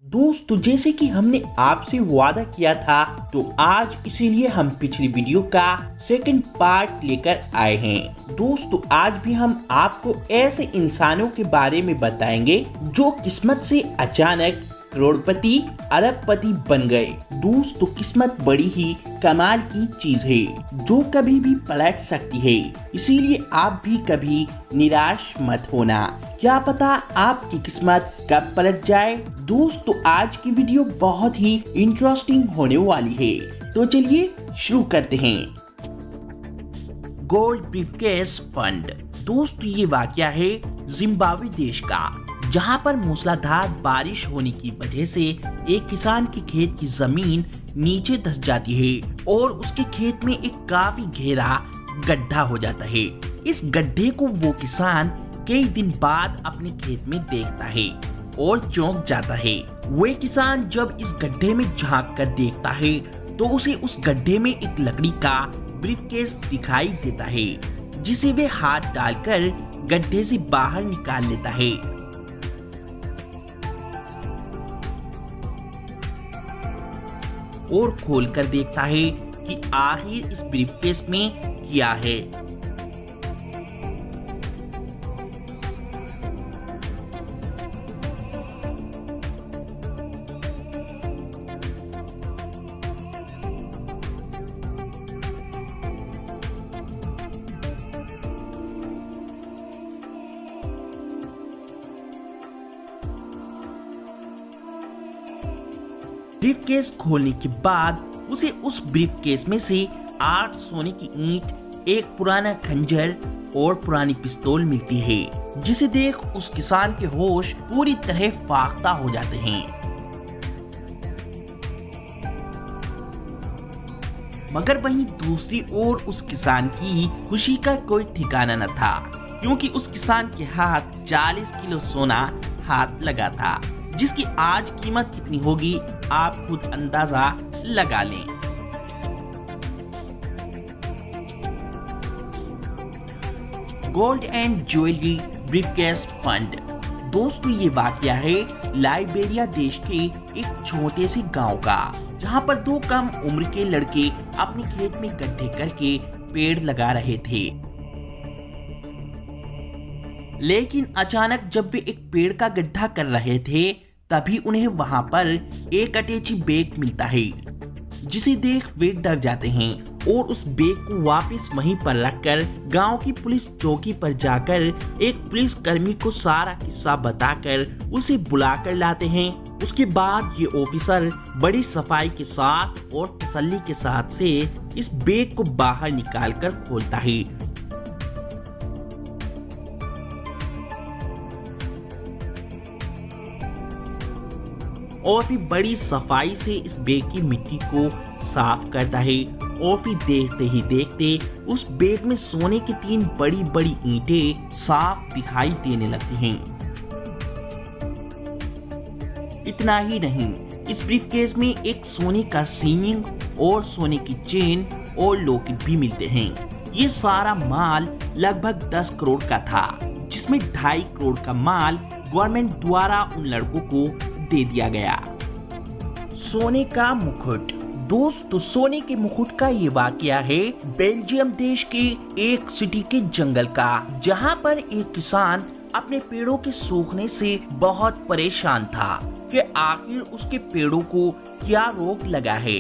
दोस्तों जैसे कि हमने आपसे वादा किया था तो आज इसीलिए हम पिछली वीडियो का सेकंड पार्ट लेकर आए हैं। दोस्तों आज भी हम आपको ऐसे इंसानों के बारे में बताएंगे जो किस्मत से अचानक करोड़पति अरबपति बन गए। दोस्तों किस्मत बड़ी ही कमाल की चीज है जो कभी भी पलट सकती है, इसीलिए आप भी कभी निराश मत होना, क्या पता आपकी किस्मत कब पलट जाए। दोस्तों आज की वीडियो बहुत ही इंटरेस्टिंग होने वाली है, तो चलिए शुरू करते हैं। Gold briefcase fund. दोस्तों ये वाकया है जिम्बाब्वे देश का, जहां पर मूसलाधार बारिश होने की वजह से एक किसान के खेत की जमीन नीचे धंस जाती है और उसके खेत में एक काफी गहरा गड्ढा हो जाता है। इस गड्ढे को वो किसान कई दिन बाद अपने खेत में देखता है और चौंक जाता है। वह किसान जब इस गड्ढे में झांक कर देखता है तो उसे उस गड्ढे में एक लकड़ी का ब्रीफकेस दिखाई देता है, जिसे वे हाथ डालकर गड्ढे से बाहर निकाल लेता है। और खोलकर देखता है कि आखिर इस ब्रीफकेस में क्या है। ब्रीफकेस खोलने के बाद उसे उस ब्रीफकेस में से 8 सोने की ईंट, एक पुराना खंजर और पुरानी पिस्तौल मिलती है, जिसे देख उस किसान के होश पूरी तरह फाख्ता हो जाते हैं। मगर वहीं दूसरी ओर उस किसान की खुशी का कोई ठिकाना न था, क्योंकि उस किसान के हाथ 40 किलो सोना हाथ लगा था, जिसकी आज कीमत कितनी होगी आप खुद अंदाजा लगा लें। Gold and jewellery briefcase fund. दोस्तों ये वाकया है लाइबेरिया देश के एक छोटे से गांव का, जहां पर 2 कम उम्र के लड़के अपने खेत में गड्ढे करके पेड़ लगा रहे थे। लेकिन अचानक जब वे एक पेड़ का गड्ढा कर रहे थे तभी उन्हें वहां पर एक अटैची बैग मिलता है, जिसे देख वे डर जाते हैं और उस बैग को वापस वहीं पर रखकर गांव की पुलिस चौकी पर जाकर एक पुलिस कर्मी को सारा किस्सा बताकर उसे बुलाकर लाते हैं। उसके बाद ये ऑफिसर बड़ी सफाई के साथ और तसल्ली के साथ से इस बैग को बाहर निकाल कर खोलता है। और फिर बड़ी सफाई से इस बैग की मिट्टी को साफ करता है और फिर देखते ही देखते उस बैग में सोने की 3 बड़ी बड़ी ईंटें साफ दिखाई देने लगती हैं। इतना ही नहीं, इस ब्रीफकेस में एक सोने का सींग और सोने की चेन और लॉकेट भी मिलते हैं। ये सारा माल लगभग 10 करोड़ का था, जिसमें 2.5 करोड़ का माल गवर्नमेंट द्वारा उन लड़कों को दे दिया गया। सोने का मुकुट। दोस्तों सोने के मुकुट का ये वाकया है बेल्जियम देश के एक सिटी के जंगल का, जहां पर एक किसान अपने पेड़ों के सूखने से बहुत परेशान था कि आखिर उसके पेड़ों को क्या रोग लगा है।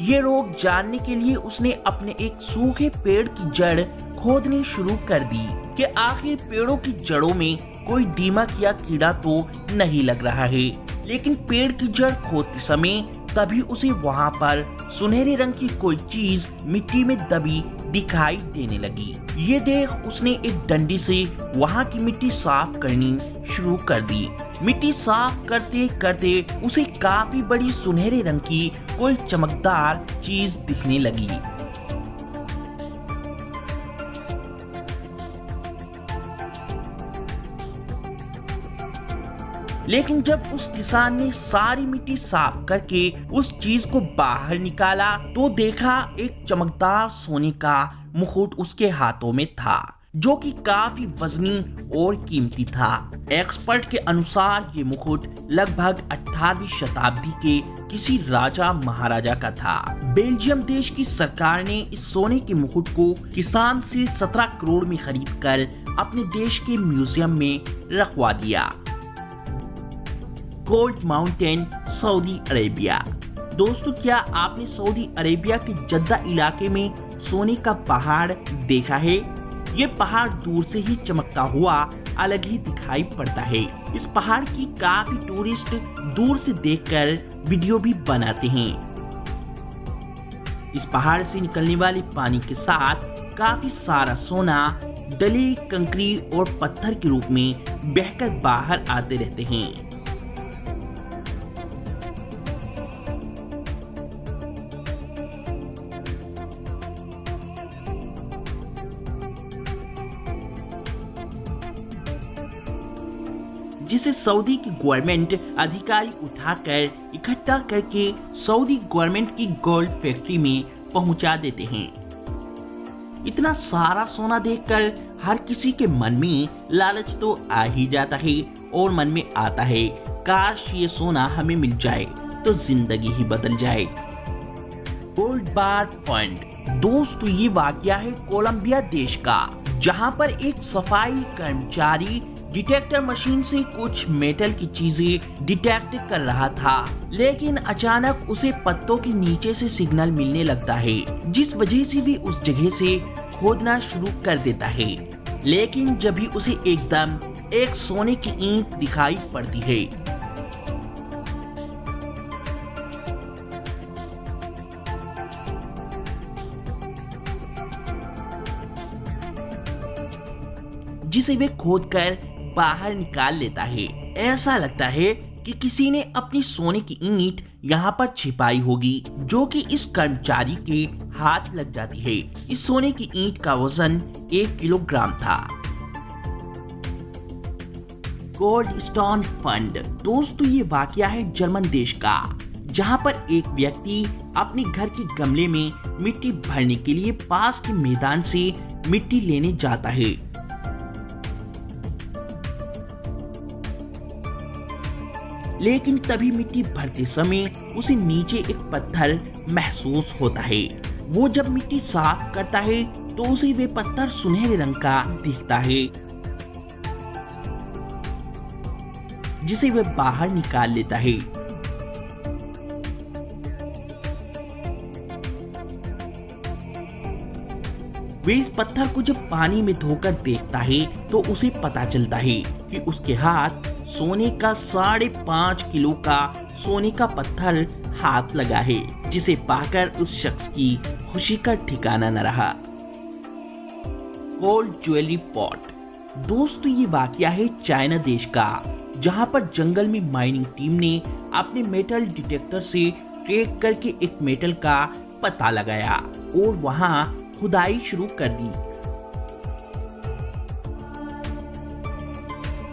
ये रोग जानने के लिए उसने अपने एक सूखे पेड़ की जड़ खोदनी शुरू कर दी कि आखिर पेड़ों की जड़ों में कोई दीमक या कीड़ा तो नहीं लग रहा है। लेकिन पेड़ की जड़ खोदते समय तभी उसे वहां पर सुनहरे रंग की कोई चीज मिट्टी में दबी दिखाई देने लगी। ये देख उसने एक डंडी से वहां की मिट्टी साफ करनी शुरू कर दी। मिट्टी साफ करते करते उसे काफी बड़ी सुनहरे रंग की कोई चमकदार चीज दिखने लगी। लेकिन जब उस किसान ने सारी मिट्टी साफ करके उस चीज को बाहर निकाला तो देखा एक चमकदार सोने का मुकुट उसके हाथों में था, जो कि काफी वजनी और कीमती था। एक्सपर्ट के अनुसार ये मुकुट लगभग 18वीं शताब्दी के किसी राजा महाराजा का था। बेल्जियम देश की सरकार ने इस सोने के मुकुट को किसान से 17 करोड़ में खरीदकर अपने देश के म्यूजियम में रखवा दिया। Gold mountain, Saudi Arabia. दोस्तों, क्या आपने सऊदी अरेबिया के जद्दा इलाके में सोने का पहाड़ देखा है? ये पहाड़ दूर से ही चमकता हुआ अलग ही दिखाई पड़ता है। इस पहाड़ की काफी टूरिस्ट दूर से देखकर वीडियो भी बनाते हैं। इस पहाड़ से निकलने वाले पानी के साथ काफी सारा सोना डले कंकरी और पत्थर के रूप में बहकर बाहर आते रहते हैं। जिसे सऊदी की गवर्नमेंट अधिकारी उठाकर इकट्ठा करके सऊदी गवर्नमेंट की गोल्ड फैक्ट्री में पहुंचा देते हैं। इतना सारा सोना देखकर हर किसी के मन में लालच तो आ ही जाता है और मन में आता है काश ये सोना हमें मिल जाए तो जिंदगी ही बदल जाए। गोल्ड बार फंड। दोस्तों, ये वाकया है कोलंबिया देश का, जहां पर एक सफाई कर्मचारी डिटेक्टर मशीन से कुछ मेटल की चीजें डिटेक्ट कर रहा था, लेकिन अचानक उसे पत्तों के नीचे से सिग्नल मिलने लगता है, जिस वजह से भी उस जगह से खोदना शुरू कर देता है। लेकिन जब भी उसे एकदम एक सोने की ईंट दिखाई पड़ती है। जिसे वे खोदकर बाहर निकाल लेता है। ऐसा लगता है कि किसी ने अपनी सोने की ईंट यहाँ पर छिपाई होगी, जो कि इस कर्मचारी के हाथ लग जाती है। इस सोने की ईंट का वजन 1 किलोग्राम था। Gold stone fund. दोस्तों, ये वाकया है जर्मन देश का, जहाँ पर एक व्यक्ति अपने घर के गमले में मिट्टी भरने के लिए पास के मैदान से मिट्टी लेने जाता है। लेकिन तभी मिट्टी भरते समय उसे नीचे एक पत्थर महसूस होता है। वो जब मिट्टी साफ करता है तो उसे वे पत्थर सुनहरे रंग का दिखता है, जिसे वह बाहर निकाल लेता है। वे इस पत्थर को जब पानी में धोकर देखता है तो उसे पता चलता है कि उसके हाथ सोने का 5.5 किलो का सोने का पत्थर हाथ लगा है, जिसे पाकर उस शख्स की खुशी का ठिकाना न रहा। Gold jewellery pot. दोस्तों, ये वाकया है चाइना देश का, जहां पर जंगल में माइनिंग टीम ने अपने मेटल डिटेक्टर से ट्रैक करके एक मेटल का पता लगाया और वहां खुदाई शुरू कर दी।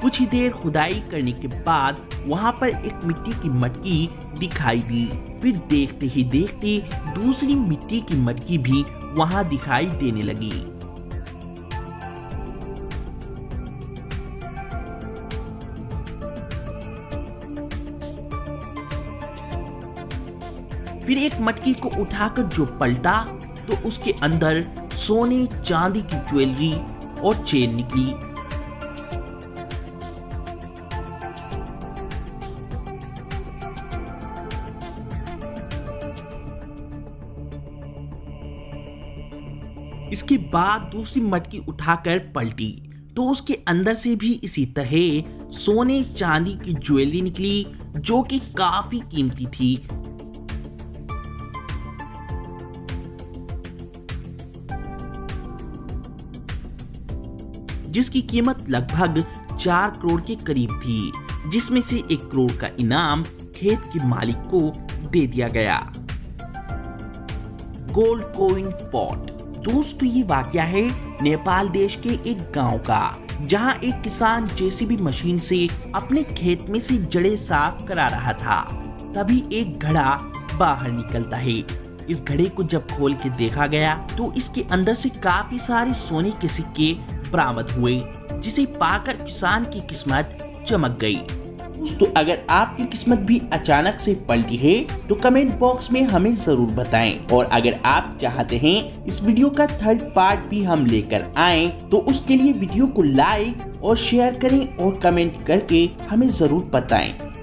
कुछ ही देर खुदाई करने के बाद वहां पर एक मिट्टी की मटकी दिखाई दी। फिर देखते ही देखते दूसरी मिट्टी की मटकी भी वहां दिखाई देने लगी। फिर एक मटकी को उठाकर जो पलटा तो उसके अंदर सोने चांदी की ज्वेलरी और चेन निकली। इसके बाद दूसरी मटकी उठाकर पलटी तो उसके अंदर से भी इसी तरह सोने चांदी की ज्वेलरी निकली, जो कि काफी कीमती थी। जिसकी कीमत लगभग 4 करोड़ के करीब थी, जिसमें से 1 करोड़ का इनाम खेत के मालिक को दे दिया गया। Gold coin pot. दोस्तों, ये वाकया है नेपाल देश के एक गांव का, जहां एक किसान जेसीबी मशीन से अपने खेत में से जड़ें साफ करा रहा था। तभी एक घड़ा बाहर निकलता है। इस घड़ी को जब खोल के देखा गया तो इसके अंदर से काफी सारे सोने के सिक्के बरामद हुए, जिसे पाकर किसान की किस्मत चमक गई। दोस्तों, अगर आपकी किस्मत भी अचानक से पलटी है तो कमेंट बॉक्स में हमें जरूर बताएं, और अगर आप चाहते हैं इस वीडियो का थर्ड पार्ट भी हम लेकर आएं तो उसके लिए वीडियो को लाइक और शेयर करें और कमेंट करके हमें जरूर बताएं।